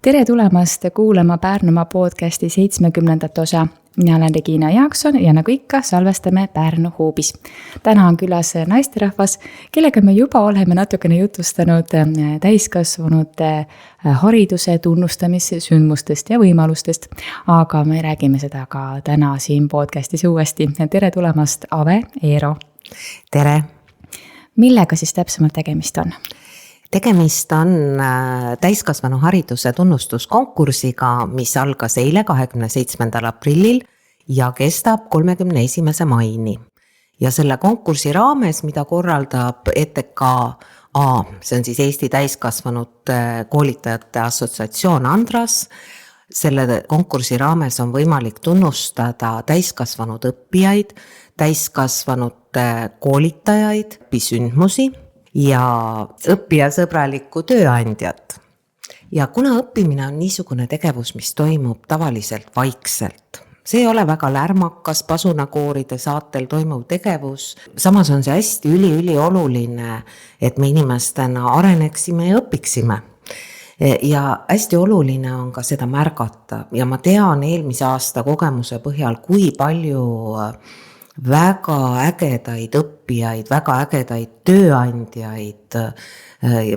Tere tulemast kuulama Pärnumaa podcasti 70. osa. Mina olen Regina Jaakson ja nagu ikka salvestame Pärnu hoobis. Täna on külas naisterahvas, kellega me juba oleme natukene jutustanud täiskasvanute hariduse tunnustamise sündmustest ja võimalustest. Aga me räägime seda ka täna siin podcastis uuesti. Tere tulemast, Ave Eero. Tere! Millega siis täpsemalt tegemist on? Tegemist on täiskasvanu hariduse tunnustuskonkursiga, mis algas eile 27. aprillil ja kestab 31. maini. Ja selle konkursi raames, mida korraldab ETKA, see on siis Eesti täiskasvanute koolitajate assotsiatsioon Andras, selle konkursi raames on võimalik tunnustada täiskasvanud õppijaid, täiskasvanute koolitajaid, õpisündmusi ja õppijasõbralikku tööandjat. Ja kuna õppimine on niisugune tegevus, mis toimub tavaliselt vaikselt, see ei ole väga lärmakas, pasunakooride saatel toimuv tegevus, samas on see hästi ülioluline, et me inimestena areneksime ja õpiksime. Ja hästi oluline on ka seda märgata ja ma tean eelmise aasta kogemuse põhjal, kui palju väga ägedaid õppijaid, väga ägedaid tööandjaid,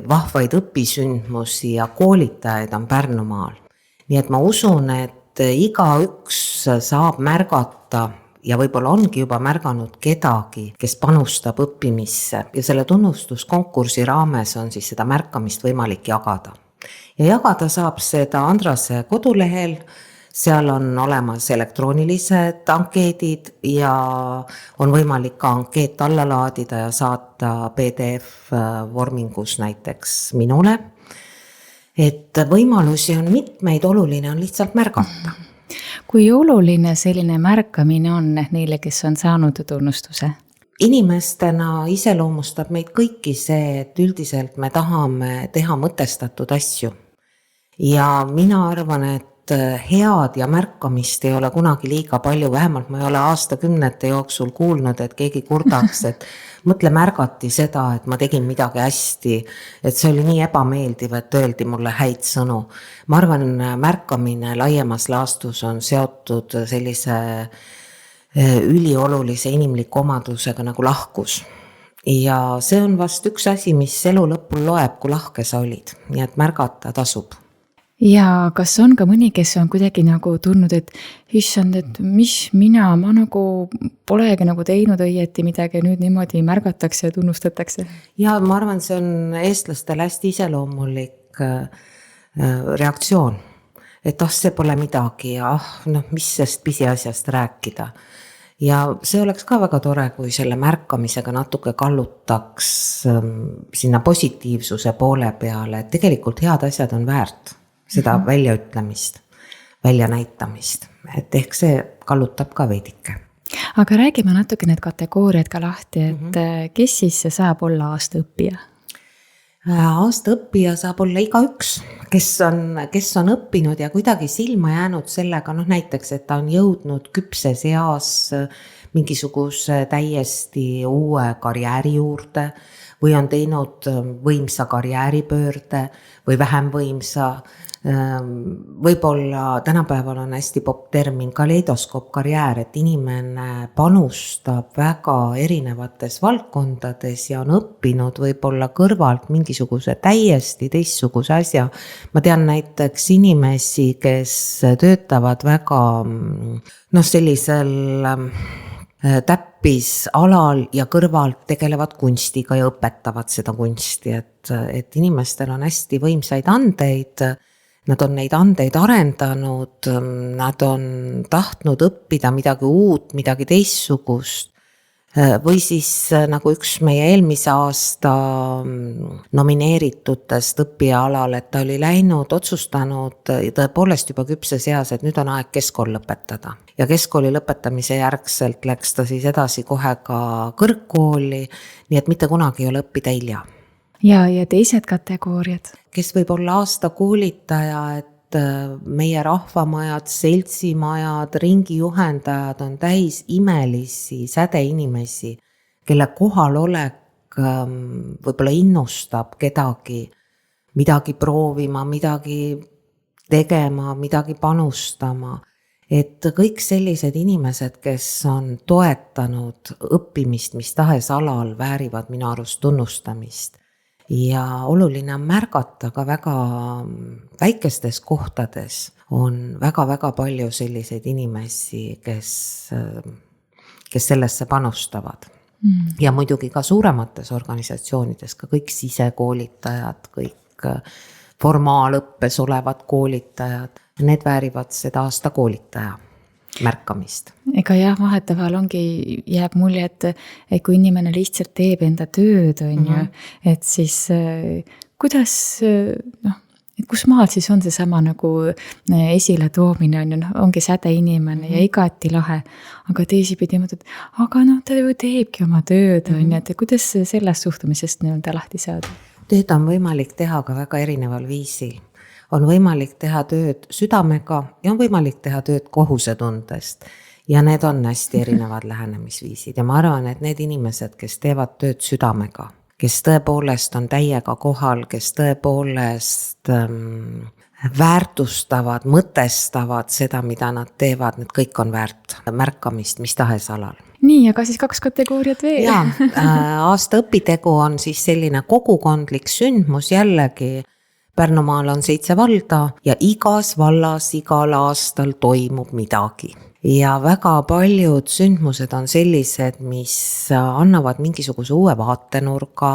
vahvaid õpisündmusi ja koolitajaid on Pärnumaal. Nii et ma usun, et igaüks saab märgata ja võib-olla ongi juba märganud kedagi, kes panustab õppimisse ja selle tunnustuskonkursi raames on siis seda märkamist võimalik jagada. Ja jagada saab seda Andrase kodulehel. Seal on olemas elektroonilised ankeedid ja on võimalik ka ankeet alla laadida ja saata PDF vormingus näiteks minule. Et võimalusi on mitmeid, oluline on lihtsalt märgata. Kui oluline selline märkamine on neile, kes on saanud tunnustuse? Inimestena iseloomustab meid kõiki see, et üldiselt me tahame teha mõtestatud asju. Ja mina arvan, et head ja märkamist ei ole kunagi liiga palju, vähemalt ma ei ole aastakümnete jooksul kuulnud, et keegi kurdaks, et mõtle märgati seda, et ma tegin midagi hästi, et see oli nii ebameeldiv, et öeldi mulle häid sõnu. Ma arvan, märkamine laiemas laastus on seotud sellise üliolulise inimliku omadusega nagu lahkus. Ja see on vast üks asi, mis elu lõpul loeb, kui lahke sa olid, nii et märgata tasub. Ja kas on ka mõni, kes on kuidagi nagu tundnud, et issand, et mis ma nagu polegi nagu teinud õieti midagi, nüüd niimoodi märgatakse ja tunnustatakse? Ja ma arvan, see on eestlastele hästi iseloomulik reaktsioon, et see pole midagi ja mis sest pisiasjast rääkida. Ja see oleks ka väga tore, kui selle märkamisega natuke kallutaks sinna positiivsuse poole peale, et tegelikult head asjad on väärt seda väljaütlemist, väljanäitamist, et ehk see kallutab ka veidike. Aga räägime natuke need kategooriad ka lahti, et kes siis saab olla aastaõppija? Aastaõppija saab olla igaüks, kes on õppinud ja kuidagi silma jäänud sellega, näiteks, et ta on jõudnud küpses eas mingisuguse täiesti uue karjääri juurde või on teinud võimsa karjääripöörde või vähem võimsa. Võib-olla tänapäeval on hästi popp termin kaleidoskoop karjäär, et inimene panustab väga erinevates valdkondades ja on õppinud võib-olla kõrvalt mingisuguse täiesti teistsuguse asja. Ma tean näiteks inimesi, kes töötavad väga sellisel täppisalal ja kõrvalt tegelevad kunstiga ja õpetavad seda kunsti, et inimestel on hästi võimsaid andeid. Nad on neid andeid arendanud, nad on tahtnud õppida midagi uut, midagi teistsugust. Või siis nagu üks meie eelmise aasta nomineeritutest õppijaalal, et ta oli läinud, otsustanud tõepoolest juba küpses eas, et nüüd on aeg keskkool lõpetada. Ja keskkooli lõpetamise järgselt läks ta siis edasi kohe ka kõrgkooli, nii et mitte kunagi ei ole õppida hilja. Ja teised kategooriad? Kes võib olla aasta koolitaja, et meie rahvamajad, seltsimajad, ringijuhendajad on täis imelisi sädeinimesi, kelle kohalolek võib-olla innustab kedagi midagi proovima, midagi tegema, midagi panustama. Et kõik sellised inimesed, kes on toetanud õppimist, mis tahes alal, väärivad minu arust tunnustamist. Ja oluline on märgata ka väga väikestes kohtades on väga-väga palju selliseid inimesi, kes sellesse panustavad. Ja muidugi ka suuremates organisatsioonides, ka kõik sisekoolitajad, kõik formaalõppes olevad koolitajad, need väärivad seda aasta koolitaja märkamist. Ega jah, vahetevahel jääb mulje, et kui inimene lihtsalt teeb enda tööd, on ju, et siis kuidas, et kus maal siis on seesama nagu esile toomine, on ju, ongi säde inimene ja igati lahe, aga teisipidi mõtled, aga ta ju teebki oma tööd, on ju, et kuidas sellest suhtumisest nii-öelda lahti saada? Tööd on võimalik teha ka väga erineval viisil. On võimalik teha tööd südamega ja on võimalik teha tööd kohusetundest. Ja need on hästi erinevad lähenemisviisid. Ja ma arvan, et need inimesed, kes teevad tööd südamega, kes tõepoolest on täiega kohal, kes tõepoolest väärtustavad, mõtestavad seda, mida nad teevad, need kõik on väärt märkamist mis tahes alal. Nii, aga siis 2 kategooriat veel. Ja, aasta õpitegu on siis selline kogukondlik sündmus jällegi. Pärnumaal on 7 valda ja igas vallas igal aastal toimub midagi. Ja väga paljud sündmused on sellised, mis annavad mingisuguse uue vaatenurga,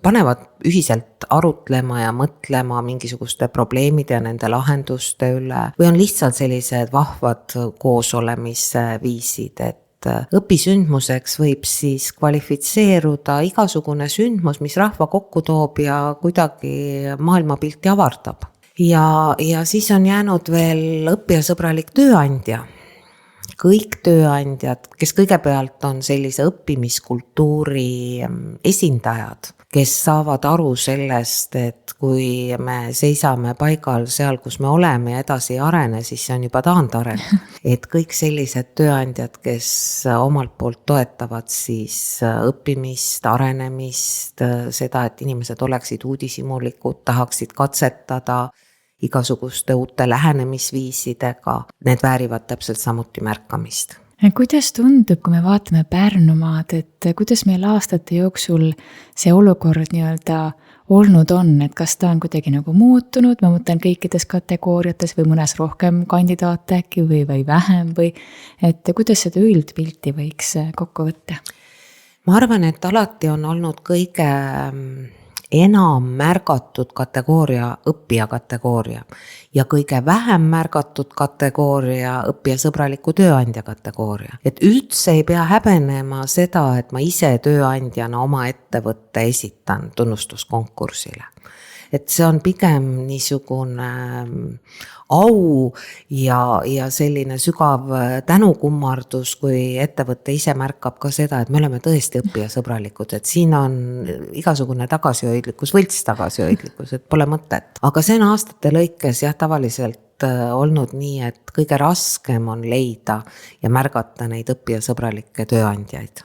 panevad ühiselt arutlema ja mõtlema mingisuguste probleemide ja nende lahenduste üle. Või on lihtsalt sellised vahvad koosolemise viisid, et õpisündmuseks võib siis kvalifitseeruda igasugune sündmus, mis rahva kokku toob ja kuidagi maailmapilti avardab. Ja siis on jäänud veel õppijasõbralik tööandja. Kõik tööandjad, kes kõigepealt on sellise õppimiskultuuri esindajad, kes saavad aru sellest, et kui me seisame paigal seal, kus me oleme ja edasi ei arene, siis see on juba taandareng. Et kõik sellised tööandjad, kes omalt poolt toetavad siis õppimist, arenemist, seda, et inimesed oleksid uudishimulikud, tahaksid katsetada igasuguste uute lähenemisviisidega, need väärivad täpselt samuti märkamist. Kuidas tundub, kui me vaatame Pärnumaad, et kuidas meil aastate jooksul see olukord nii-öelda olnud on, et kas ta on kuidagi nagu muutunud, ma mõtlen kõikides kategooriates või mõnes rohkem kandidaate äkki või vähem või et kuidas seda üldpilti võiks kokku võtta? Ma arvan, et alati on olnud kõige enam märgatud kategooria õppija kategooria ja kõige vähem märgatud kategooria õppijasõbraliku tööandja kategooria. Et üldse ei pea häbenema seda, et ma ise tööandjana oma ettevõtte esitan tunnustuskonkursile. Et see on pigem niisugune au ja selline sügav tänukummardus, kui ettevõte ise märkab ka seda, et me oleme tõesti õppijasõbralikud, et siin on igasugune tagasihoidlikkus, võlts tagasihoidlikkus, et pole mõtet. Aga see on aastate lõikes tavaliselt olnud nii, et kõige raskem on leida ja märgata neid õppijasõbralikke tööandjaid.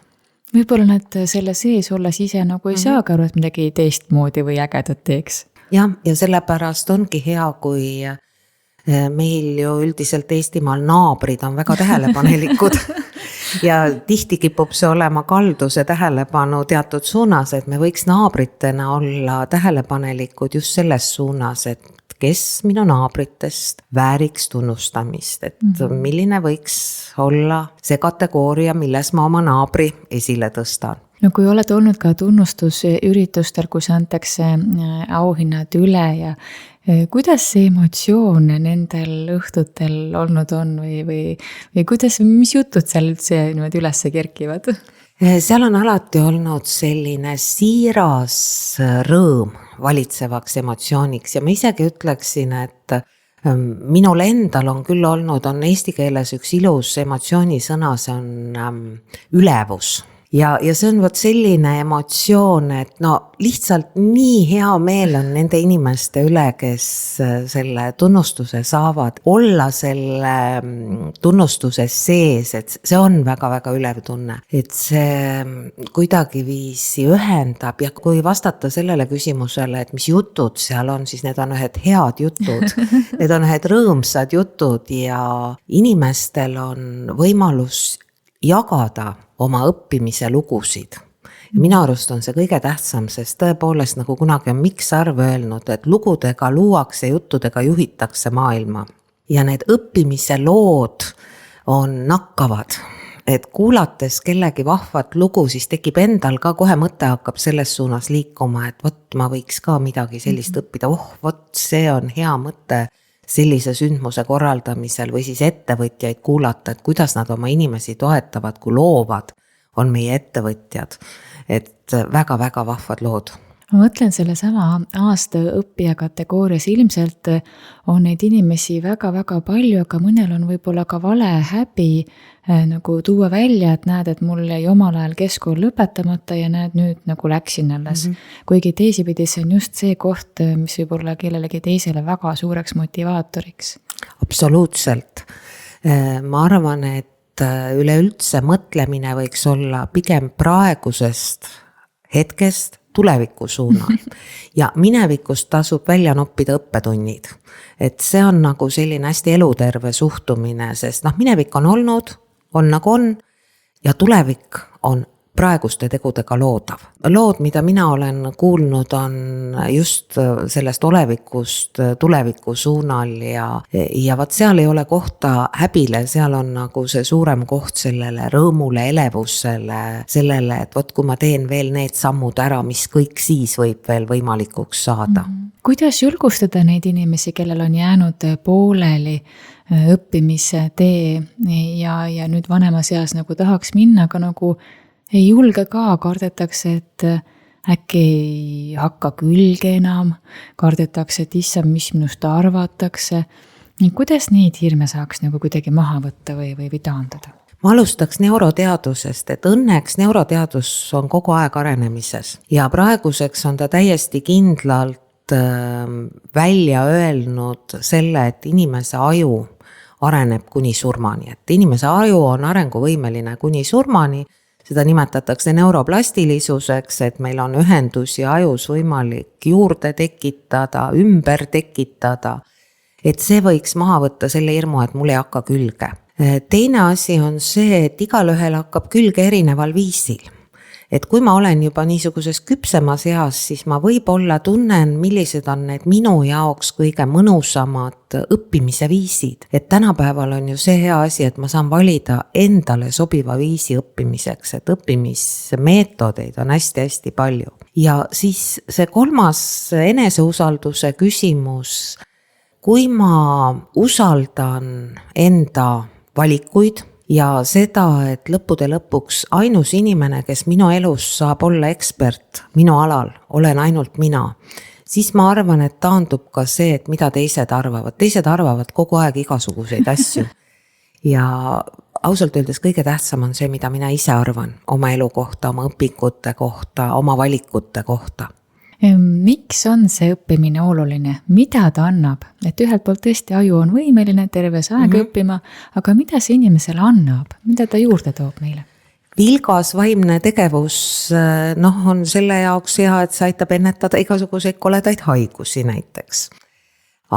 Võib-olla nad selle sees olles ise nagu ei saagi aru, et midagi teistmoodi või ägedat teeks. Ja sellepärast ongi hea, kui meil ju üldiselt Eestimaal naabrid on väga tähelepanelikud ja tihti kipub see olema kalduse tähelepanu teatud suunas, et me võiks naabritena olla tähelepanelikud just selles suunas, et kes minu naabritest vääriks tunnustamist, et milline võiks olla see kategooria, milles ma oma naabri esile tõstan. No kui oled olnud ka tunnustusüritustel, kus antakse auhinnad üle ja kuidas see emotsioon nendel õhtutel olnud on või kuidas, mis jutud seal üldse niimoodi üles kerkivad? Seal on alati olnud selline siiras rõõm valitsevaks emotsiooniks ja ma isegi ütleksin, et minul endal on küll olnud, on eesti keeles üks ilus emotsioonisõna, see on ülevus. ja see on vot selline emotsioon, et no lihtsalt nii hea meel on nende inimeste üle, kes selle tunnustuse saavad, olla selle tunnustuse sees, et see on väga-väga ülev tunne, et see kuidagiviisi ühendab. Ja kui vastata sellele küsimusele, et mis jutud seal on, siis need on ühed head jutud, need on ühed rõõmsad jutud ja inimestel on võimalus jagada oma õppimise lugusid. Minu arust on see kõige tähtsam, sest tõepoolest, nagu kunagi on Mikk Sarv öelnud, et lugudega luuakse, juttudega juhitakse maailma. Ja need õppimise lood on nakkavad. Et kuulates kellegi vahvat lugu, siis tekib endal ka kohe mõte hakkab selles suunas liikuma, et vot ma võiks ka midagi sellist õppida. Vot see on hea mõte sellise sündmuse korraldamisel või siis ettevõtjaid kuulata, et kuidas nad oma inimesi toetavad, kui loovad on meie ettevõtjad. Et väga-väga vahvad lood. Ma mõtlen selle sama aasta õppija kategoorias, ilmselt on neid inimesi väga-väga palju, aga mõnel on võib-olla ka vale häbi nagu tuua välja, et näed, et mul jäi omal ajal keskkool lõpetamata ja näed, nüüd nagu läksin alles. Kuigi teisipidi see on just see koht, mis võib olla kellelegi teisele väga suureks motivaatoriks. Absoluutselt. Ma arvan, et üleüldse mõtlemine võiks olla pigem praegusest hetkest tuleviku suunal. Ja minevikust tasub välja noppida õppetunnid. Et see on nagu selline hästi eluterve suhtumine, sest minevik on olnud, on nagu on ja tulevik on praeguste tegudega loodav. Lood, mida mina olen kuulnud, on just sellest olevikust tuleviku suunal ja vaat seal ei ole kohta häbile, seal on nagu see suurem koht sellele rõõmule, elevusele, sellele, et vot kui ma teen veel need sammud ära, mis kõik siis võib veel võimalikuks saada. Kuidas julgustada neid inimesi, kellel on jäänud pooleli õppimise tee ja nüüd vanemas eas nagu tahaks minna, aga nagu ei julge ka, kardetakse, et äkki ei hakka külge enam, kardetakse, et issand, mis minust arvatakse. Kuidas neid hirme saaks nagu kuidagi maha võtta või taandada? Ma alustaks neuroteadusest, et õnneks neuroteadus on kogu aeg arenemises ja praeguseks on ta täiesti kindlalt välja öelnud selle, et inimese aju areneb kuni surmani, et inimese aju on arenguvõimeline kuni surmani. Seda nimetatakse neuroplastilisuseks, et meil on ühendusi ajus võimalik juurde tekitada, ümber tekitada. Et see võiks maha võtta selle hirmu, et mul ei hakka külge. Teine asi on see, et igalühel hakkab külge erineval viisil. Et kui ma olen juba niisuguses küpsemas eas, siis ma võib-olla tunnen, millised on need minu jaoks kõige mõnusamad õppimise viisid. Et tänapäeval on ju see hea asi, et ma saan valida endale sobiva viisi õppimiseks, et õppimismeetodeid on hästi-hästi palju. Ja siis see kolmas eneseusalduse küsimus, kui ma usaldan enda valikuid, ja seda, et lõppude lõpuks ainus inimene, kes minu elus saab olla ekspert minu alal, olen ainult mina, siis ma arvan, et taandub ka see, et mida teised arvavad. Teised arvavad kogu aeg igasuguseid asju. Ja ausalt öeldes kõige tähtsam on see, mida mina ise arvan oma elu kohta, oma õpingute kohta, oma valikute kohta. Miks on see õppimine oluline? Mida ta annab? Et ühelt poolt tõesti aju on võimeline terves aeg õppima, aga mida see inimesele annab? Mida ta juurde toob meile? Vilgas vaimne tegevus on selle jaoks hea, et see aitab ennetada igasuguseid koledaid haigusi näiteks.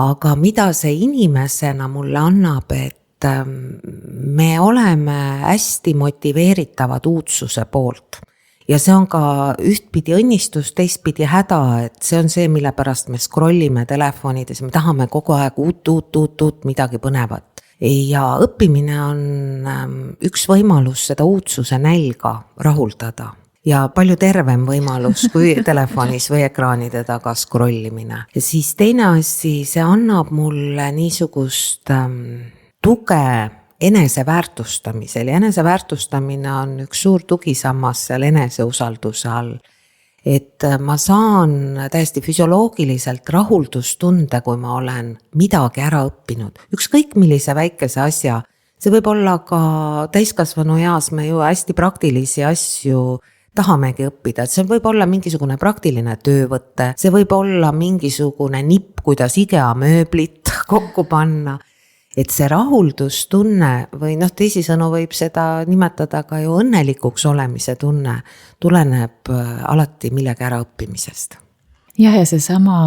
Aga mida see inimesena mulle annab, et me oleme hästi motiveeritavad uudsuse poolt. Ja see on ka ühtpidi õnnistus, teistpidi häda, et see on see, mille pärast me scrollime telefonides, me tahame kogu aeg uut midagi põnevat. Ja õppimine on üks võimalus seda uudsuse nälga rahuldada. Ja palju tervem võimalus kui telefonis või ekraanide taga scrollimine. Ja siis teine asi, see annab mulle niisugust tuge eneseväärtustamisel ja eneseväärtustamine on üks suur tugisammas seal eneseusalduse all. Et ma saan täiesti füsioloogiliselt rahuldustunde, kui ma olen midagi ära õppinud. Ükskõik millise väikese asja, see võib olla ka täiskasvanu eas, me ju hästi praktilisi asju tahamegi õppida, et see võib olla mingisugune praktiline töövõte, see võib olla mingisugune nipp, kuidas IKEA mööblit kokku panna. Et see rahuldustunne või teisisõnu võib seda nimetada ka ju õnnelikuks olemise tunne, tuleneb alati millegi äraõppimisest. Ja seesama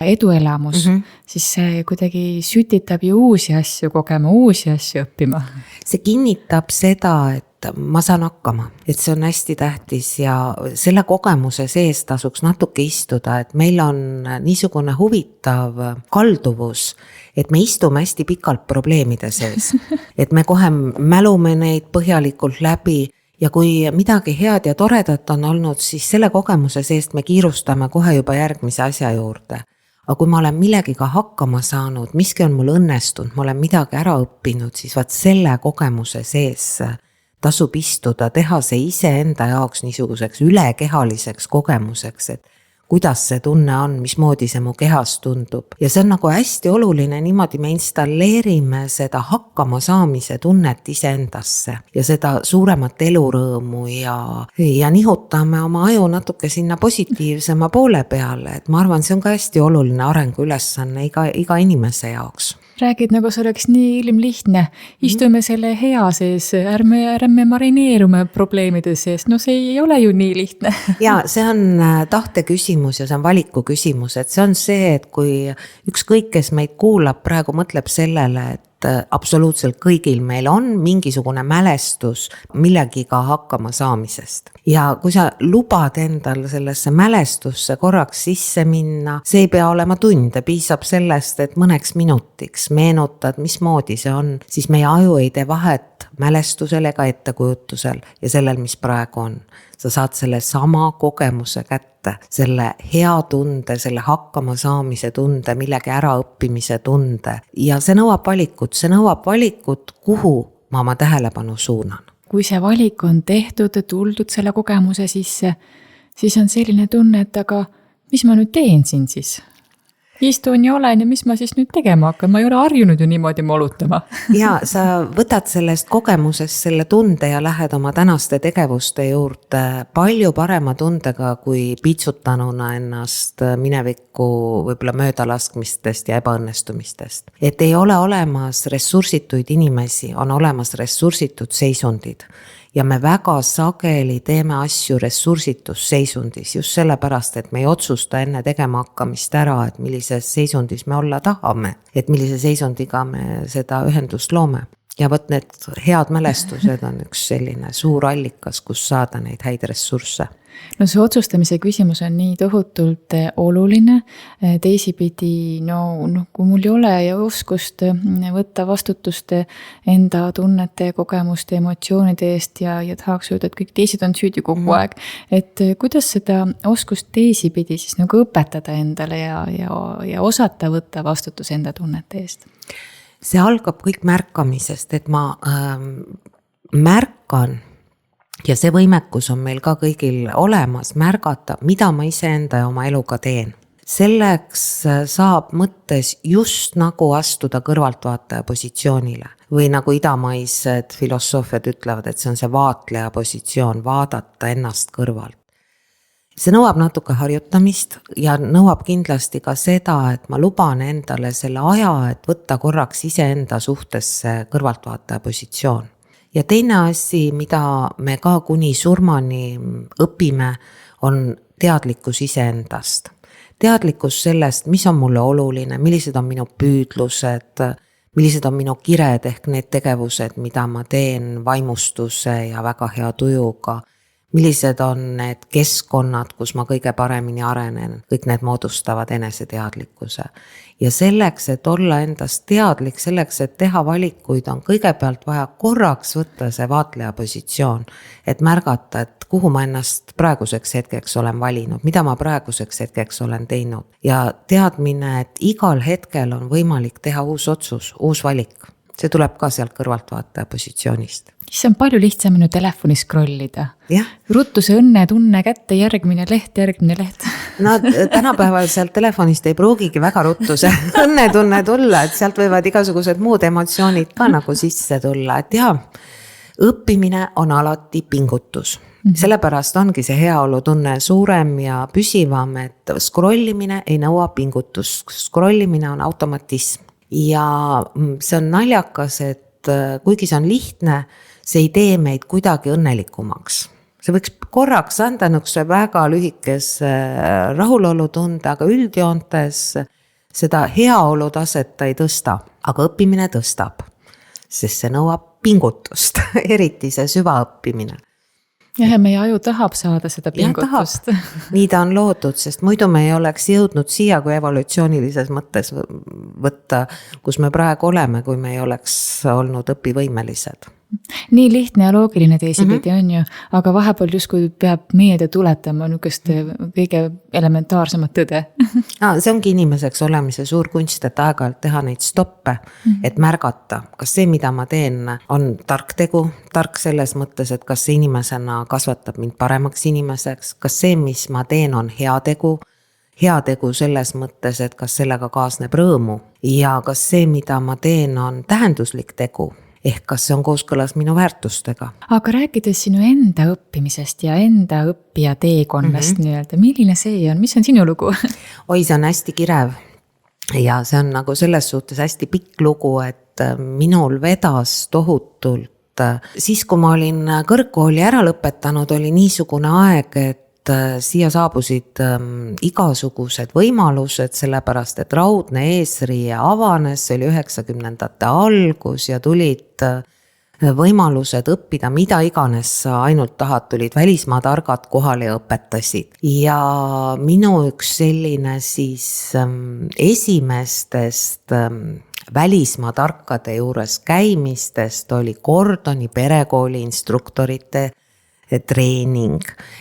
eduelamus, siis see kuidagi sütitab ju uusi asju kogema, uusi asju õppima. See kinnitab seda, et ma saan hakkama, et see on hästi tähtis ja selle kogemuse sees tasuks natuke istuda, et meil on niisugune huvitav kalduvus, et me istume hästi pikalt probleemide sees, et me kohe mälume neid põhjalikult läbi ja kui midagi head ja toredat on olnud, siis selle kogemuse seest me kiirustame kohe juba järgmise asja juurde. Aga kui ma olen millegiga hakkama saanud, miski on mul õnnestunud, ma olen midagi ära õppinud, siis vaat selle kogemuse sees tasub istuda, teha see iseenda jaoks niisuguseks ülekehaliseks kogemuseks, et kuidas see tunne on, mismoodi see mu kehas tundub. Ja see on nagu hästi oluline, niimoodi me installeerime seda hakkama saamise tunnet iseendasse ja seda suuremat elurõõmu ja nihutame oma aju natuke sinna positiivsema poole peale, et ma arvan, see on ka hästi oluline arenguülesanne iga inimese jaoks. Räägid, nagu see oleks nii ilmlihtne. Istume selle hea sees, ärme marineerume probleemide sees. No see ei ole ju nii lihtne. Ja see on tahte küsimus ja see on valiku küsimus, et see on see, et kui ükskõik, kes meid kuulab, praegu mõtleb sellele, et absoluutselt kõigil meil on mingisugune mälestus millegiga hakkama saamisest. Ja kui sa lubad endal sellesse mälestusse korraks sisse minna, see ei pea olema tunde, piisab sellest, et mõneks minutiks meenutad, mismoodi see on, siis meie aju ei tee vahet mälestusel ega ettekujutusel ja sellel, mis praegu on. Sa saad selle sama kogemuse kätte, selle hea tunde, selle hakkama saamise tunde, millegi äraõppimise tunde. Ja see nõuab valikut, kuhu ma oma tähelepanu suunan. Kui see valik on tehtud, tuldud selle kogemuse sisse, siis on selline tunne, et aga mis ma nüüd teen siin siis? Istun ja olen ja mis ma siis nüüd tegema hakkan? Ma ei ole harjunud ju niimoodi molutama. Ja sa võtad sellest kogemusest selle tunde ja lähed oma tänaste tegevuste juurde palju parema tundega kui piitsutanuna ennast minevikku võib-olla möödalaskmistest ja ebaõnnestumistest. Et ei ole olemas ressursituid inimesi, on olemas ressursitud seisundid. Ja me väga sageli teeme asju ressursitus seisundis just sellepärast, et me ei otsusta enne tegema hakkamist ära, et millises seisundis me olla tahame, et millise seisundiga me seda ühendust loome. Ja võt need head mälestused on üks selline suur allikas, kus saada neid häid ressursse. No see otsustamise küsimus on nii tohutult oluline, teisipidi, kui mul ei ole ja oskust võtta vastutust enda tunnete, kogemuste, emotsioonide eest ja tahaks öelda, et kõik teised on süüdi kogu aeg. Et kuidas seda oskust teisipidi siis nagu õpetada endale ja osata võtta vastutus enda tunnete eest? See algab kõik märkamisest, et ma märkan ja see võimekus on meil ka kõigil olemas märgata, mida ma iseenda ja oma eluga teen. Selleks saab mõttes just nagu astuda kõrvaltvaataja positsioonile või nagu idamaised filosoofiad ütlevad, et see on see vaatleja positsioon, vaadata ennast kõrvalt. See nõuab natuke harjutamist ja nõuab kindlasti ka seda, et ma luban endale selle aja, et võtta korraks iseenda suhtesse kõrvaltvaataja positsioon. Ja teine asi, mida me ka kuni surmani õpime, on teadlikkus iseendast. Teadlikkus sellest, mis on mulle oluline, millised on minu püüdlused, millised on minu kired ehk need tegevused, mida ma teen vaimustuse ja väga hea tujuga. Millised on need keskkonnad, kus ma kõige paremini arenen, kõik need moodustavad eneseteadlikkuse. Ja selleks, et olla endast teadlik, selleks, et teha valikuid, on kõigepealt vaja korraks võtta see vaatleja positsioon, et märgata, et kuhu ma ennast praeguseks hetkeks olen valinud, mida ma praeguseks hetkeks olen teinud. Ja teadmine, et igal hetkel on võimalik teha uus otsus, uus valik. see tuleb ka sealt kõrvaltvaataja positsioonist. See on palju lihtsam ju telefoni scrollida. Jah. Ruttu see õnnetunne kätte, järgmine leht. No tänapäeval sealt telefonist ei pruugigi väga ruttu see õnnetunne tulla, et sealt võivad igasugused muud emotsioonid ka nagu sisse tulla, et jaa, õppimine on alati pingutus. Sellepärast ongi see heaolutunne suurem ja püsivam, et scrollimine ei nõua pingutust. Scrollimine on automatism ja see on naljakas, et kuigi see on lihtne, see ei tee meid kuidagi õnnelikumaks. See võiks korraks anda niisuguse väga lühikese rahulolutunde, aga üldjoontes seda heaolutaset ta ei tõsta, aga õppimine tõstab, sest see nõuab pingutust, eriti see süvaõppimine. Ja meie aju tahab saada seda pingutust. Nii ta on loodud, sest muidu me ei oleks jõudnud siia, kui evolutsioonilises mõttes võtta, kus me praegu oleme, kui me ei oleks olnud õpivõimelised. Nii lihtne ja loogiline teisipidi on ju, aga vahepeal justkui peab meedia tuletama niisugust kõige elementaarsemat tõde. See ongi inimeseks olemise suur kunst, et aeg-ajalt teha neid stoppe, et märgata, kas see, mida ma teen, on tark tegu, tark selles mõttes, et kas see inimesena kasvatab mind paremaks inimeseks, kas see, mis ma teen, on hea tegu selles mõttes, et kas sellega kaasneb rõõmu ja kas see, mida ma teen, on tähenduslik tegu. Ehk kas see on kooskõlas minu väärtustega. Aga rääkides sinu enda õppimisest ja enda õppija teekonnast nii-öelda, milline see on, mis on sinu lugu? Oi, see on hästi kirev ja see on nagu selles suhtes hästi pikk lugu, et minul vedas tohutult. Siis, kui ma olin kõrgkooli ära lõpetanud, oli niisugune aeg, et siia saabusid igasugused võimalused, sellepärast, et raudne eesriie avanes, see oli 90ndate algus ja tulid võimalused õppida, mida iganes sa ainult tahad, tulid välismaa targad kohale ja õpetasid. Ja minu üks selline siis esimestest välismaa tarkade juures käimistest oli Gordoni perekooli instruktorite treening,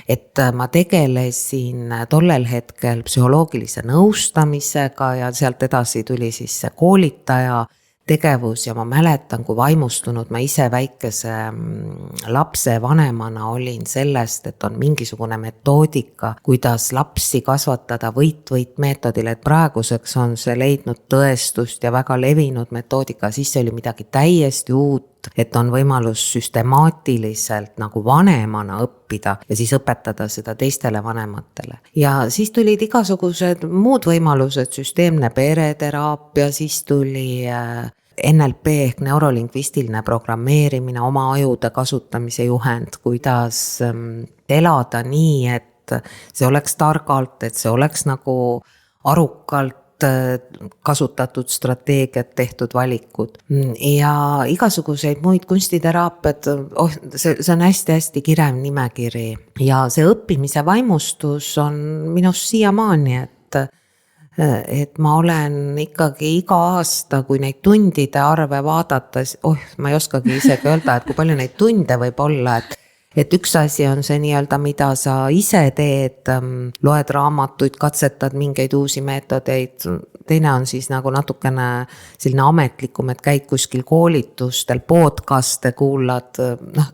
et ma tegelesin tollel hetkel psühholoogilise nõustamisega ja sealt edasi tuli siis see koolitaja tegevus ja ma mäletan, kui vaimustunud ma ise väikese lapse vanemana olin sellest, et on mingisugune metoodika, kuidas lapsi kasvatada võit meetodil, et praeguseks on see leidnud tõestust ja väga levinud metoodika, siis see oli midagi täiesti uut, et on võimalus süstemaatiliselt nagu vanemana õppida ja siis õpetada seda teistele vanematele. Ja siis tulid igasugused muud võimalused, süsteemne pereteraapia, siis tuli NLP ehk neurolingvistiline programmeerimine, oma ajude kasutamise juhend, kuidas elada nii, et see oleks targalt, et see oleks nagu arukalt kasutatud strateegiat, tehtud valikud ja igasuguseid muid kunstiteraapiad, see on hästi-hästi kirev nimekiri ja see õppimise vaimustus on minust siiamaani, et ma olen ikkagi iga aasta, kui neid tundide arve vaadata, ma ei oskagi isegi öelda, et kui palju neid tunde võib olla, et üks asi on see nii-öelda, mida sa ise teed, loed raamatuid, katsetad mingeid uusi meetodeid, teine on siis nagu natukene selline ametlikum, et käid kuskil koolitustel, podcaste kuulad,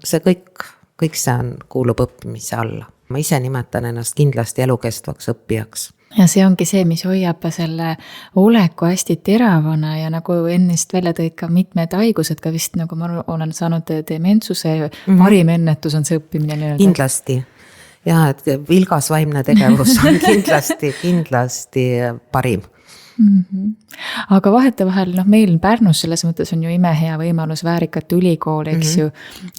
see kõik see kuulub õppimise alla. Ma ise nimetan ennast kindlasti elukestvaks õppijaks. Ja see ongi see, mis hoiab selle oleku hästi teravana ja nagu ennest välja tõid ka mitmed haigused, ka vist nagu ma olen saanud dementsuse, parim ennetus on see õppimine. Kindlasti. Ja, et vilgas vaimne tegevus on kindlasti parim. Aga vahetevahel, meil Pärnus selles mõttes on ju imehea võimalus väärikate ülikool, eks ju,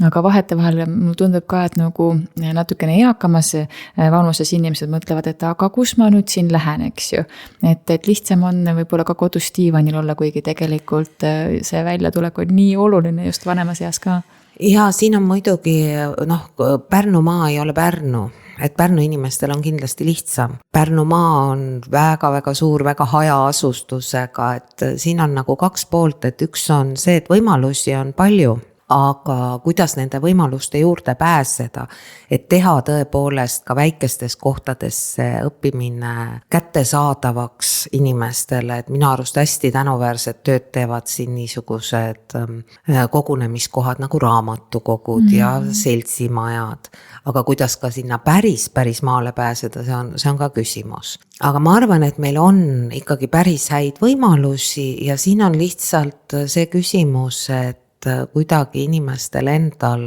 aga vahetevahel mul tundub ka, et nagu natukene eakamas vanuses inimesed mõtlevad, et aga kus ma nüüd siin lähen, eks ju, et lihtsam on võib-olla ka kodus diivanil olla, kuigi tegelikult see väljatulek on nii oluline just vanemas eas ka. Ja siin on muidugi, Pärnumaa ei ole Pärnu, et Pärnu inimestel on kindlasti lihtsam. Pärnumaa on väga-väga suur, väga hajaasustusega, et siin on nagu kaks poolt, et üks on see, et võimalusi on palju, aga kuidas nende võimaluste juurde pääseda, et teha tõepoolest ka väikestes kohtades õppimine kättesaadavaks inimestele, et minu arust hästi tänuväärset tööd teevad siin niisugused kogunemiskohad nagu raamatukogud ja seltsimajad, aga kuidas ka sinna päris maale pääseda, see on ka küsimus. Aga ma arvan, et meil on ikkagi päris häid võimalusi ja siin on lihtsalt see küsimus, et kuidagi inimestel endal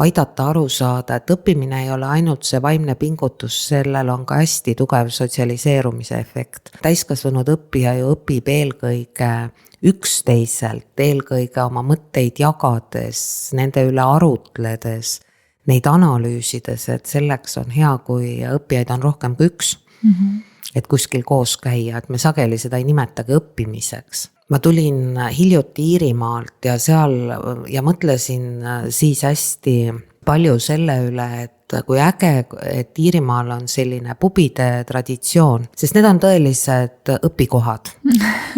aidata aru saada, et õppimine ei ole ainult see vaimne pingutus, sellel on ka hästi tugev sotsialiseerumise efekt. Täiskasvanud õppija ju õpib eelkõige üksteiselt, eelkõige oma mõtteid jagades, nende üle arutledes, neid analüüsides, et selleks on hea, kui õppijaid on rohkem kui üks, et kuskil koos käia, et me sageli seda ei nimetagi õppimiseks. Ma tulin hiljuti Iirimaalt ja mõtlesin siis hästi palju selle üle, et kui äge, et Iirimaal on selline pubide traditsioon, sest need on tõelised õpikohad.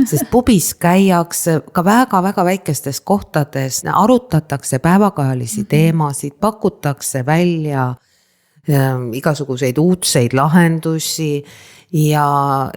Sest pubis käiakse ka väga-väga väikestes kohtades, arutatakse päevakajalisi teemasid, pakutakse välja igasuguseid uudseid lahendusi ja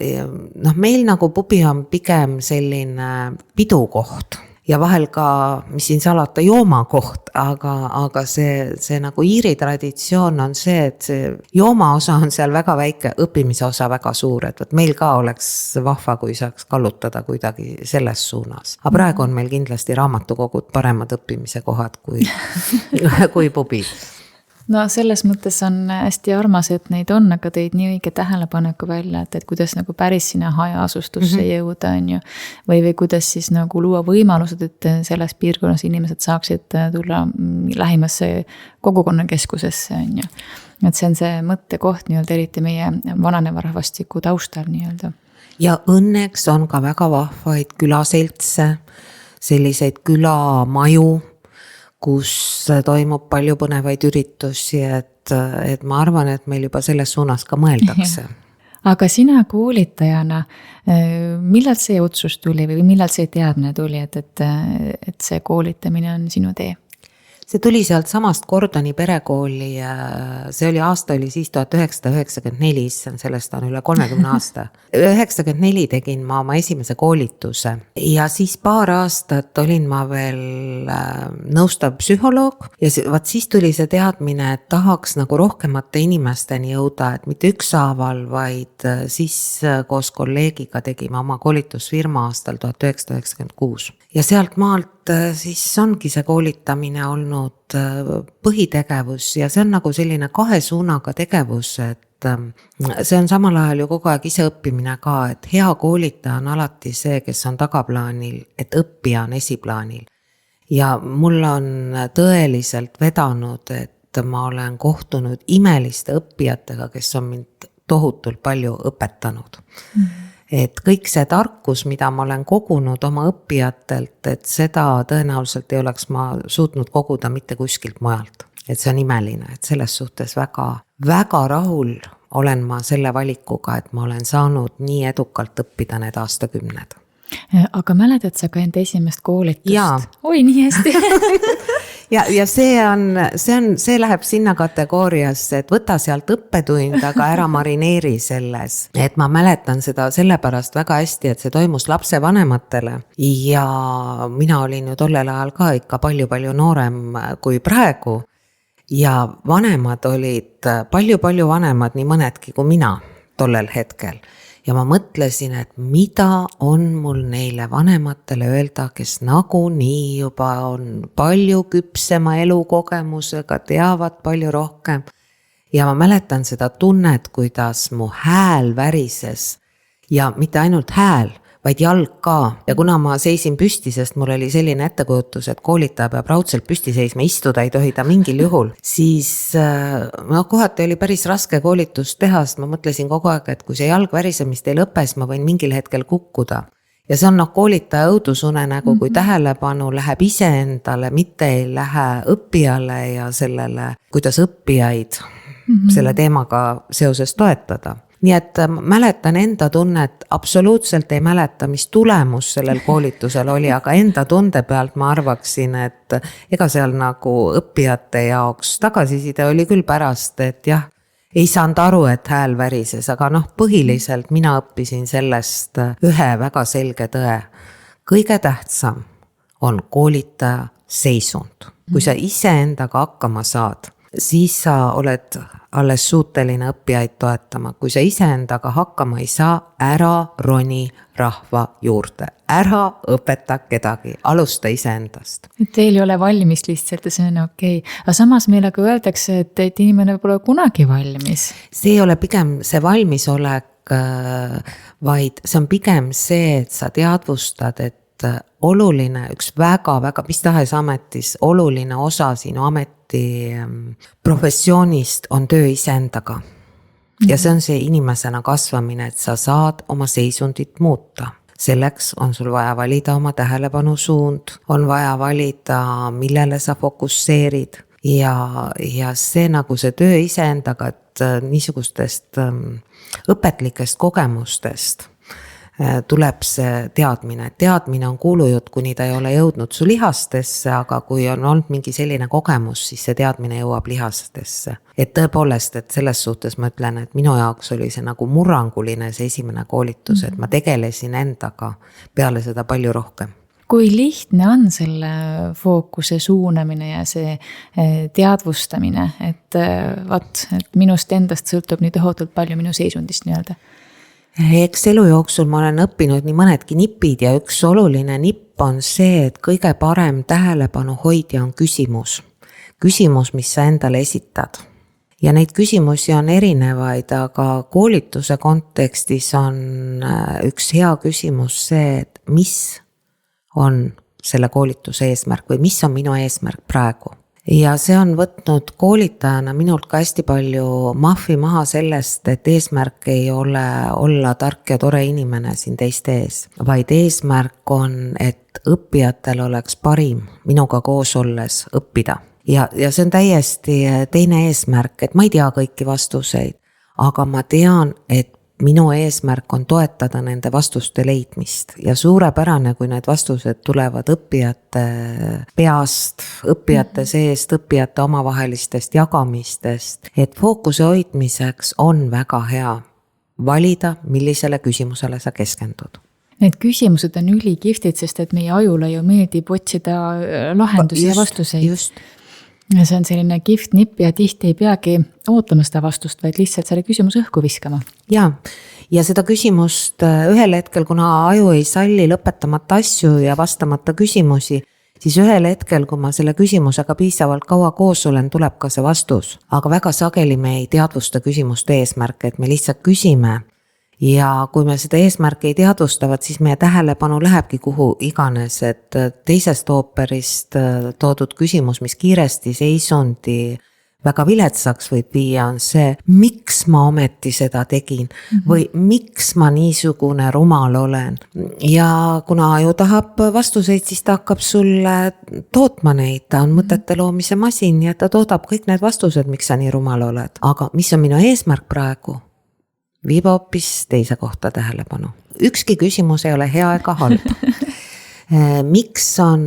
meil nagu pubi on pigem selline pidukoht ja vahel ka, mis siin salata, joomakoht, aga see nagu Iiri traditsioon on see, et see jooma osa on seal väga väike, õppimise osa väga suur, et meil ka oleks vahva, kui saaks kallutada kuidagi selles suunas. Aga praegu on meil kindlasti raamatukogud paremad õppimise kohad kui pubid. No selles mõttes on hästi armas, et neid on, aga teid nii õige tähelepaneku välja, et kuidas nagu päris sinna hajaasustusse jõuda on ju. Või kuidas siis nagu luua võimalused, et selles piirkonnas inimesed saaksid tulla lähimasse kogukonnakeskusesse on ju. Et see on see mõttekoht nii-öelda eriti meie vananeva rahvastiku taustal nii-öelda. Ja õnneks on ka väga vahvaid külaseltse, selliseid külamaju, kus toimub palju põnevaid üritusi, et ma arvan, et meil juba selles suunas ka mõeldakse. Aga sina koolitajana, millal see otsus tuli või millal see teadmine tuli, et see koolitamine on sinu tee? See tuli sealt samast Gordoni perekooli, see aasta oli siis 1994, sellest on üle 30 aasta. 1994 tegin ma oma esimese koolituse ja siis paar aastat olin ma veel nõustav psühholoog ja siis tuli see teadmine, et tahaks nagu rohkemate inimesteni jõuda, et mitte ükshaaval, vaid siis koos kolleegiga tegime oma koolitusfirma aastal 1996 ja sealt maalt siis ongi see koolitamine olnud põhitegevus ja see on nagu selline kahe suunaga tegevus, et see on samal ajal ju kogu aeg ise õppimine ka, et hea koolitaja on alati see, kes on tagaplaanil, et õppija on esiplaanil. Ja mul on tõeliselt vedanud, et ma olen kohtunud imeliste õppijatega, kes on mind tohutult palju õpetanud. Et kõik see tarkus, mida ma olen kogunud oma õppijatelt, et seda tõenäoliselt ei oleks ma suutnud koguda mitte kuskilt mujalt. Et see on imeline, et selles suhtes väga, väga rahul olen ma selle valikuga, et ma olen saanud nii edukalt õppida need aastakümned. Aga mäletad sa ka enda esimest koolitust? Jaa. Oi, nii hästi. Ja see läheb sinna kategooriasse, et võta sealt õppetund, aga ära marineeri selles. Et ma mäletan seda sellepärast väga hästi, et see toimus lapsevanematele ja mina olin ju tollel ajal ka ikka palju noorem kui praegu ja vanemad olid palju vanemad, nii mõnedki kui mina tollel hetkel. Ja ma mõtlesin, et mida on mul neile vanematele öelda, kes nagu nii juba on palju küpsema elukogemusega, teavad palju rohkem. Ja ma mäletan seda tunnet, kuidas mu hääl värises ja mitte ainult hääl, vaid jalg ka. Ja kuna ma seisin püsti, sest mul oli selline ettekujutus, et koolitaja peab raudselt püsti seisma, istuda ei tohi ta mingil juhul, siis kohati oli päris raske koolitust teha, sest ma mõtlesin kogu aeg, et kui see jalg värisemist ei lõpe, siis ma võin mingil hetkel kukkuda. Ja see on koolitaja õudusunenägu, kui tähelepanu läheb iseendale, mitte ei lähe õppijale ja sellele, kuidas õppijaid selle teemaga seoses toetada. nii et mäletan enda tunnet, absoluutselt ei mäleta, mis tulemus sellel koolitusel oli, aga enda tunde pealt ma arvaksin, et ega seal nagu õppijate jaoks tagasiside oli küll pärast, et jah, ei saanud aru, et hääl värises, aga põhiliselt mina õppisin sellest ühe väga selge tõe. Kõige tähtsam on koolitaja seisund. Kui sa iseendaga hakkama saad, siis sa oled alles suuteline õppijaid toetama. Kui sa iseendaga hakkama ei saa, ära roni rahva juurde. Ära õpeta kedagi, alusta iseendast. Teil ei ole valmis lihtsalt ja see on okei. Aga samas meile ka öeldakse, et inimene pole kunagi valmis. See ei ole pigem see valmisolek, vaid see on pigem see, et sa teadvustad, et oluline, üks väga-väga, mis tahes ametis, oluline osa sinu ameti professioonist on töö iseendaga. Ja see on see inimesena kasvamine, et sa saad oma seisundit muuta. Selleks on sul vaja valida oma tähelepanu suund, on vaja valida, millele sa fokusseerid ja see nagu see töö iseendaga, et niisugustest õpetlikest kogemustest tuleb see teadmine. Teadmine on kuulujutt, kuni ta ei ole jõudnud su lihastesse, aga kui on olnud mingi selline kogemus, siis see teadmine jõuab lihastesse. Et tõepoolest, et selles suhtes ma ütlen, et minu jaoks oli see nagu murranguline see esimene koolitus, et ma tegelesin endaga peale seda palju rohkem. Kui lihtne on selle fookuse suunamine ja see teadvustamine, et minust endast sõltub nii tohutult palju minu seisundist nii-öelda? Eks elu jooksul ma olen õppinud nii mõnedki nipid ja üks oluline nipp on see, et kõige parem tähelepanu hoidja on küsimus. Küsimus, mis sa endale esitad. Ja neid küsimusi on erinevaid, aga koolituse kontekstis on üks hea küsimus see, et mis on selle koolituse eesmärk või mis on minu eesmärk praegu. Ja see on võtnud koolitajana minult ka hästi palju mahvi maha sellest, et eesmärk ei ole olla tark ja tore inimene siin teiste ees, vaid eesmärk on, et õppijatel oleks parim minuga koos olles õppida. Ja see on täiesti teine eesmärk, et ma ei tea kõiki vastuseid, aga ma tean, et minu eesmärk on toetada nende vastuste leidmist ja suurepärane, kui need vastused tulevad õppijate peast, õppijate seest, õppijate omavahelistest jagamistest, et fookuse hoidmiseks on väga hea valida, millisele küsimusele sa keskendud. Need küsimused on ülikihvtid, sest et meie ajule ju meeldib otsida lahendusi ja vastuseid. Just. Ja see on selline kihvt nipp ja tihti ei peagi ootama seda vastust, vaid lihtsalt selle küsimuse õhku viskama. Ja seda küsimust ühel hetkel, kuna aju ei salli lõpetamata asju ja vastamata küsimusi, siis ühel hetkel, kui ma selle küsimusega piisavalt kaua koos olen, tuleb ka see vastus. Aga väga sageli me ei teadvusta küsimuste eesmärke, et me lihtsalt küsime. Ja kui me seda eesmärki ei teadvustavad, siis meie tähelepanu lähebki kuhu iganes, et teisest ooperist toodud küsimus, mis kiiresti seisundi väga viletsaks võib viia, on see, miks ma ometi seda tegin või miks ma niisugune rumal olen. Ja kuna aju tahab vastuseid, siis ta hakkab sulle tootma neid, ta on mõtete loomise masin ja ta toodab kõik need vastused, miks sa nii rumal oled. Aga mis on minu eesmärk praegu? Viib hoopis teise kohta tähelepanu. Ükski küsimus ei ole hea ega halb. Miks on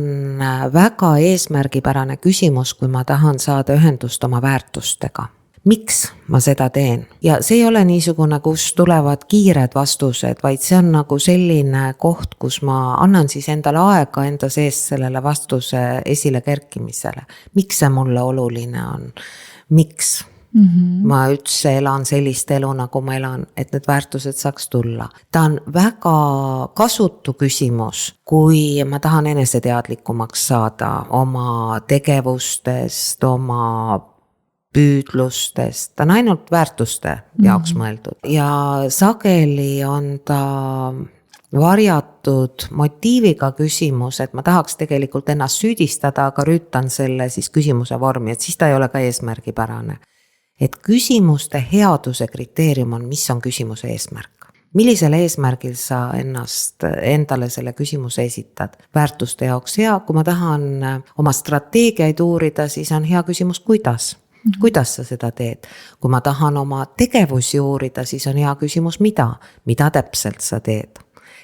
väga eesmärgipärane küsimus, kui ma tahan saada ühendust oma väärtustega? Miks ma seda teen? Ja see ei ole niisugune, kus tulevad kiired vastused, vaid see on nagu selline koht, kus ma annan siis endale aega enda sees sellele vastuse esile kerkimisele. Miks see mulle oluline on? Miks? Ma üldse elan sellist elu, nagu ma elan, et need väärtused saaks tulla. Ta on väga kasutu küsimus, kui ma tahan eneseteadlikumaks saada oma tegevustest, oma püüdlustest. Ta on ainult väärtuste jaoks mõeldud. Ja sageli on ta varjatud motiiviga küsimus, et ma tahaks tegelikult ennast süüdistada, aga rüütan selle siis küsimuse vormi, et siis ta ei ole ka eesmärgipärane. Et küsimuste headuse kriteerium on, mis on küsimuse eesmärk. Millisel eesmärgil sa endale selle küsimuse esitad? Väärtuste jaoks hea, kui ma tahan oma strateegiaid uurida, siis on hea küsimus, kuidas. Kuidas sa seda teed? Kui ma tahan oma tegevusi uurida, siis on hea küsimus, mida täpselt sa teed.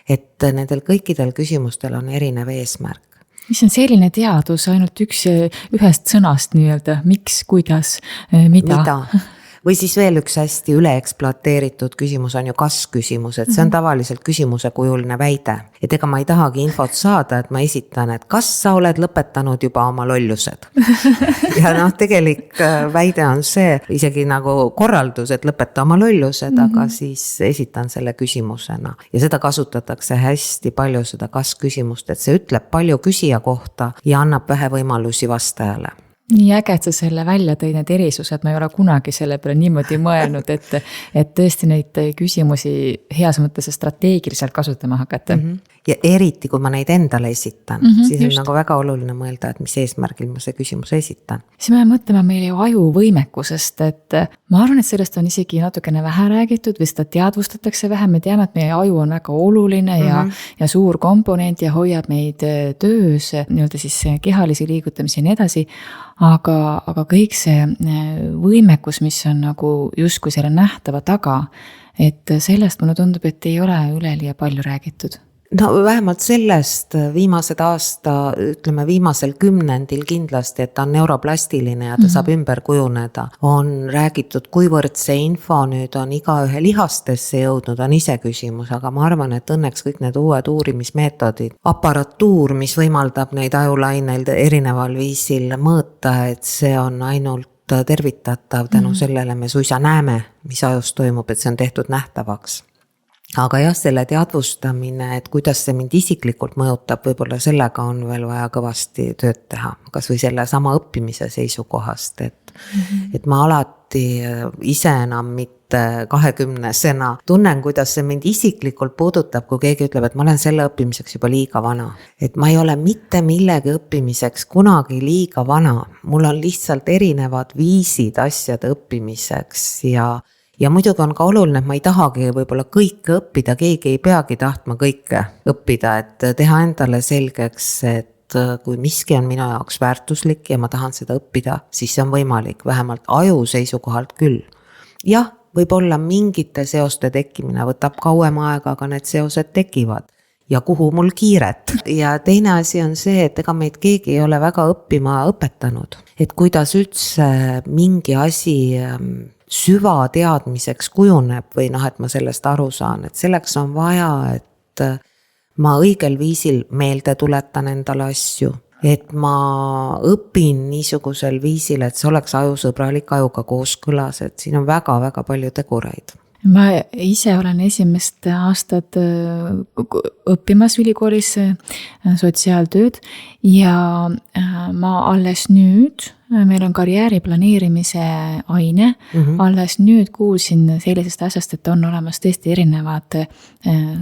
Et nendel kõikidel küsimustel on erinev eesmärk. Mis on selline teadus ainult ühest sõnast nii-öelda, miks, kuidas, mida? Või siis veel üks hästi üleekspluateeritud küsimus on ju kas-küsimus, et see on tavaliselt küsimuse kujuline väide. Et ega ma ei tahagi infot saada, et ma esitan, et kas sa oled lõpetanud juba oma lollused. Ja tegelik väide on see, isegi nagu korraldus, et lõpeta oma lollused, aga siis esitan selle küsimusena. Ja seda kasutatakse hästi palju, seda kas-küsimust, et see ütleb palju küsija kohta ja annab vähe võimalusi vastajale. Nii äge, et sa selle välja tõi, need erisused, ma ei ole kunagi selle peale niimoodi mõelnud, et tõesti neid küsimusi heas mõttes strateegiliselt kasutama hakata. Ja eriti, kui ma neid endale esitan, siis on nagu väga oluline mõelda, et mis eesmärgil ma see küsimuse esitan. Siis me mõtleme meile ju aju võimekusest, et ma arvan, et sellest on isegi natukene vähe räägitud või seda teadvustatakse vähe, me teame, et meie aju on väga oluline ja suur komponent ja hoiab meid töös, nii-öelda siis kehalisi liigutamisi ja nii edasi. Aga kõik see võimekus, mis on nagu justkui selle nähtava taga, et sellest mulle tundub, et ei ole üleliia palju räägitud. No vähemalt sellest viimased aasta, ütleme viimasel kümnendil kindlasti, et ta on neuroplastiline ja ta saab ümber kujuneda. On räägitud, kuivõrd see info nüüd on igaühe lihastesse jõudnud, on ise küsimus, aga ma arvan, et õnneks kõik need uued uurimismeetodid, aparatuur, mis võimaldab neid ajulaineid erineval viisil mõõta, et see on ainult tervitatav, tänu sellele me suisa näeme, mis ajus toimub, et see on tehtud nähtavaks. Aga jah, selle teadvustamine, et kuidas see mind isiklikult mõjutab, võib-olla sellega on veel vaja kõvasti tööd teha. Kas või selle sama õppimise seisukohast, et ma alati ise enam mitte 20-sena tunnen, kuidas see mind isiklikult puudutab, kui keegi ütleb, et ma olen selle õppimiseks juba liiga vana. Et ma ei ole mitte millegi õppimiseks kunagi liiga vana. Mul on lihtsalt erinevad viisid asjade õppimiseks ja muidugi on ka oluline, et ma ei tahagi võib-olla kõike õppida, keegi ei peagi tahtma kõike õppida, et teha endale selgeks, et kui miski on minu jaoks väärtuslik ja ma tahan seda õppida, siis see on võimalik, vähemalt aju seisukohalt küll. Jah, võib-olla mingite seoste tekkimine võtab kauem aega, aga need seosed tekivad. Ja kuhu mul kiiret. Ja teine asi on see, et ega meid keegi ei ole väga õppima õpetanud. Et kuidas üldse mingi asi süvateadmiseks kujuneb või et ma sellest aru saan, et selleks on vaja, et ma õigel viisil meelde tuletan endale asju, et ma õpin niisugusel viisil, et see oleks ajusõbralik ajuga kooskõlas, et siin on väga-väga palju tegureid. Ma ise olen esimest aastat õppimas ülikoolis sotsiaaltööd ja ma alles nüüd, meil on karjääri planeerimise aine, alles nüüd kuulsin sellisest asjast, et on olemas tõesti erinevad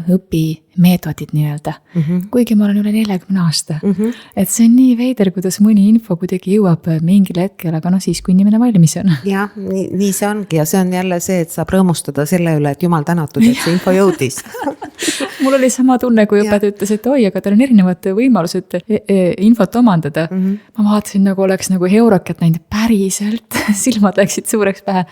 õpimeetodid nii-öelda. Kuigi ma olen üle 40 aasta. Et see on nii veider, kuidas mõni info kuidagi jõuab mingil hetkel, aga siis, kui inimene valmis on. Jah, nii see ongi ja see on jälle see, et saab rõõmustada selle üle, et jumal tänatud, et see info jõudis. Mul oli sama tunne, kui õpetaja ütles, et oi, aga tal on erinevad võimalused infot omandada. Ma vaatasin, nagu oleks nagu eurokat näinud päriselt, silmad läksid suureks pähe.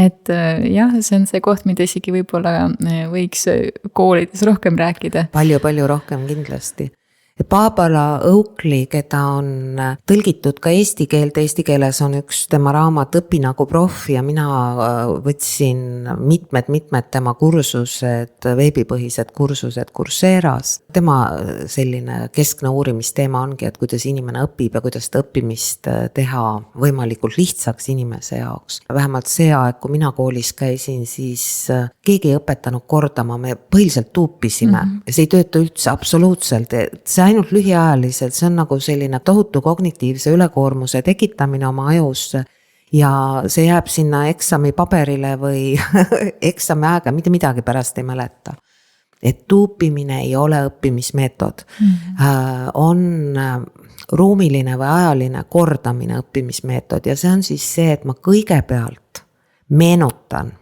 Et jah, see on see koht, mida isegi võib-olla võiks koolides rohkem rääkida. Palju rohkem kindlasti. Barbara Oakley, keda on tõlgitud ka eesti keelde, eesti keeles on üks tema raamat Õpi nagu proff ja mina võtsin mitmed tema kursused, veebipõhised kursused Coursera's. Tema selline keskne uurimisteema ongi, et kuidas inimene õpib ja kuidas seda õppimist teha võimalikult lihtsaks inimese jaoks. Vähemalt see aeg, kui mina koolis käisin, siis keegi ei õpetanud kordama, me põhiliselt tuupisime ja see ei tööta üldse absoluutselt, see ainult lühiajaliselt, see on nagu selline tohutu kognitiivse ülekoormuse tekitamine oma ajusse ja see jääb sinna eksami paberile või eksami aega, mitte midagi pärast ei mäleta. Et tuupimine ei ole õppimismeetod. On ruumiline või ajaline kordamine õppimismeetod ja see on siis see, et ma kõigepealt meenutan,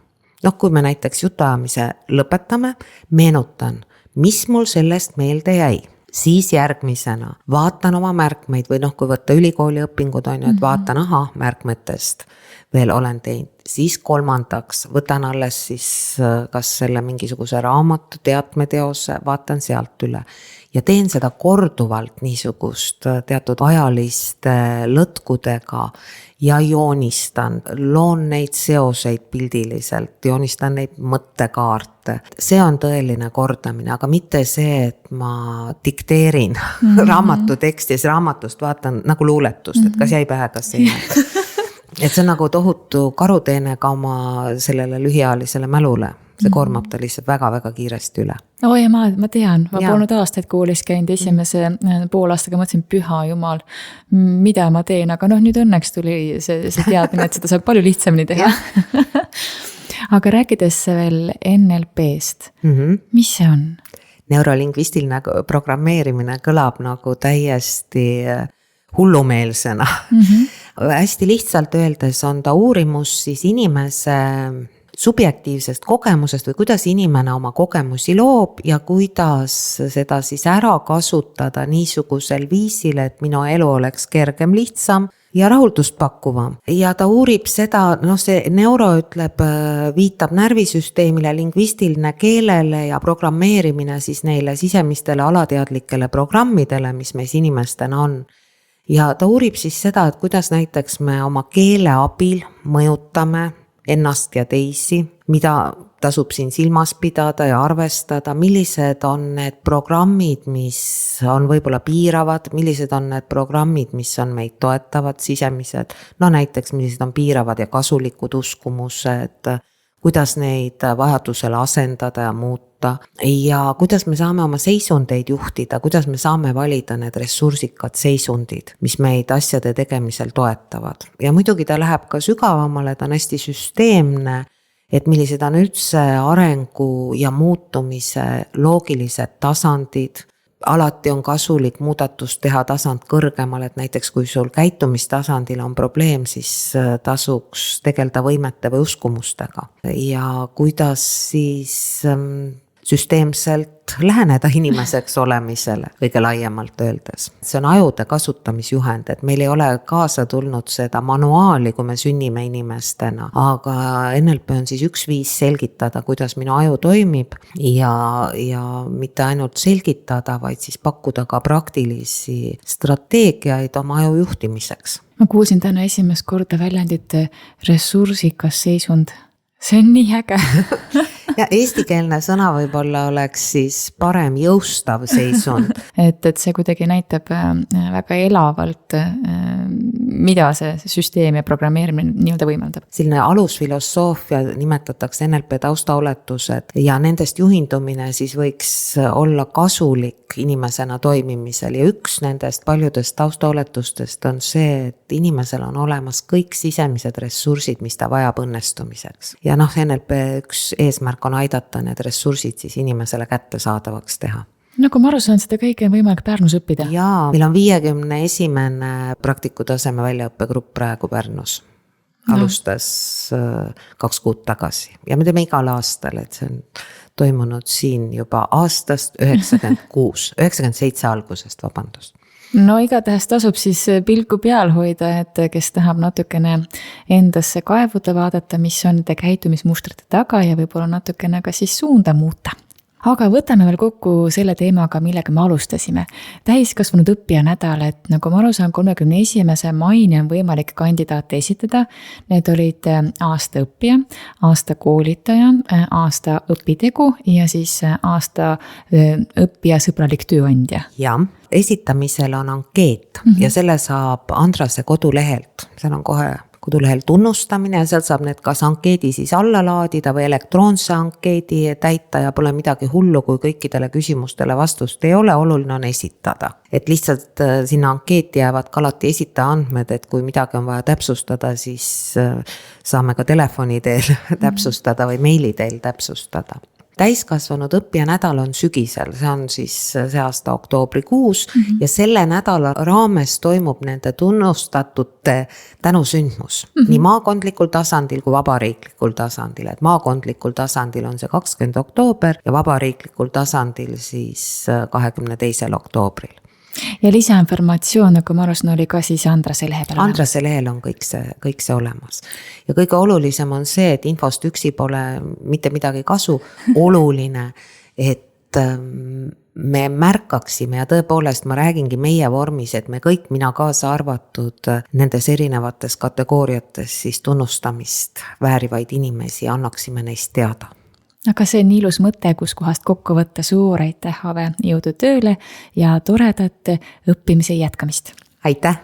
kui me näiteks jutuajamise lõpetame, meenutan, mis mul sellest meelde jäi. siis järgmisena vaatan oma märkmeid või kui võtta ülikooli õpingud on ju, et vaatan, märkmetest veel olen teinud. Siis kolmandaks võtan alles siis kas selle mingisuguse raamatu, teatmeteose, vaatan sealt üle. Ja teen seda korduvalt niisugust teatud ajaliste lõtkudega ja joonistan, loon neid seoseid pildiliselt, joonistan neid mõttekaarte. See on tõeline kordamine, aga mitte see, et ma dikteerin raamatu teksti ja siis raamatust vaatan nagu luuletust, et kas jäi pähe, kas ei jää. Et see on nagu tohutu karuteene ka oma sellele lühiajalisele mälule. See koormab ta lihtsalt väga-väga kiiresti üle. Ja ma tean, ma polnud aastaid koolis käinud esimese poolaastaga, mõtlesin, püha jumal, mida ma teen, aga nüüd õnneks tuli see teadmine, et seda saab palju lihtsamini teha. Aga rääkides veel NLP-st, mis see on? Neurolingvistiline programmeerimine kõlab nagu täiesti hullumeelsena. Hästi lihtsalt öeldes on ta uurimus siis inimese subjektiivsest kogemusest või kuidas inimene oma kogemusi loob ja kuidas seda siis ära kasutada niisugusel viisil, et minu elu oleks kergem, lihtsam ja rahuldust pakkuvam. Ja ta uurib seda, see neuro ütleb, viitab närvisüsteemile, lingvistiline keelele ja programmeerimine siis neile sisemistele alateadlikele programmidele, mis meis inimestena on. Ja ta uurib siis seda, et kuidas näiteks me oma keele abil mõjutame ennast ja teisi, mida tasub siin silmas pidada ja arvestada, millised on need programmid, mis on võib-olla piiravad, millised on need programmid, mis on meid toetavad, sisemised, näiteks millised on piiravad ja kasulikud uskumused, kuidas neid vajadusele asendada ja muuta ja kuidas me saame oma seisundeid juhtida, kuidas me saame valida need ressursikad seisundid, mis meid asjade tegemisel toetavad. Ja muidugi ta läheb ka sügavamale, ta on hästi süsteemne, et millised on üldse arengu ja muutumise loogilised tasandid. Alati on kasulik muudatust teha tasand kõrgemal, et näiteks kui sul käitumistasandil on probleem, siis tasuks tegelda võimete või uskumustega. Ja kuidas siis süsteemselt läheneda inimeseks olemisele, kõige laiemalt öeldes. See on ajude kasutamisjuhend, et meil ei ole kaasa tulnud seda manuaali, kui me sünnime inimestena, aga NLP on siis üks viis selgitada, kuidas minu aju toimib ja mitte ainult selgitada, vaid siis pakkuda ka praktilisi strateegiaid oma aju juhtimiseks. Ma kuulsin täna esimest korda väljendit ressursikas seisund. See on nii äge. Ja eestikeelne sõna võib-olla oleks siis parem jõustav seisund. Et see kuidagi näitab väga elavalt, mida see süsteem ja programmeerimine nii-öelda võimaldab. Selline alusfilosoofia nimetatakse NLP taustaoletused ja nendest juhindumine siis võiks olla kasulik inimesena toimimisel ja üks nendest paljudest taustaoletustest on see, et inimesel on olemas kõik sisemised ressursid, mis ta vajab õnnestumiseks. Ja NLP üks eesmärk on aidata need ressursid siis inimesele kättesaadavaks teha. Kui ma aru saan, seda kõike on võimalik Pärnus õppida? Jaa, meil on 51. praktikutaseme väljaõppegrupp praegu Pärnus. Alustas 2 kuud tagasi ja me teeme igal aastal, et see on toimunud siin juba aastast 97 algusest, vabandust. Igatahes tasub siis pilku peal hoida, et kes tahab natukene endasse kaevuda, vaadata, mis on te käitumismustrite taga ja võib-olla natukene ka siis suunda muuta. Aga võtame veel kokku selle teemaga, millega me alustasime. Täiskasvanud õppija nädal, et nagu ma aru saan, 31. maini on võimalik kandidaate esitada. Need olid aasta õppija, aasta koolitaja, aasta õpitegu ja siis aasta õppija sõbralik tööandja. Ja esitamisel on ankeet ja selle saab Andrase kodulehelt. Seal on kohe kodulehel tunnustamine ja seal saab need kas ankeedi siis alla laadida või elektroonse ankeedi täita ja pole midagi hullu, kui kõikidele küsimustele vastust ei ole, oluline on esitada. Et lihtsalt sinna ankeeti jäävad ka alati esitaja andmed, et kui midagi on vaja täpsustada, siis saame ka telefoni teel täpsustada või meili teel täpsustada. täiskasvanud õppijanädal on sügisel, see on siis see aasta oktoobrikuus ja selle nädala raames toimub nende tunnustatute tänusündmus. Nii maakondlikul tasandil kui vabariiklikul tasandil, et maakondlikul tasandil on see 20. oktoober ja vabariiklikul tasandil siis 22. oktoobril. Ja lisainformatsioon, nagu ma arvasin, oli ka siis Andrase lehe peal. Andrase lehel on kõik see olemas. Ja kõige olulisem on see, et infost üksi pole mitte midagi kasu. Oluline, et me märkaksime ja tõepoolest ma räägingi meie vormis, et me kõik, mina kaasa arvatud, nendes erinevates kategooriates siis tunnustamist väärivaid inimesi annaksime neist teada. Aga see on ilus mõte, kus kohast kokku võtta suur aitäh, Ave, jõudu tööle ja toredat õppimise jätkamist. Aitäh!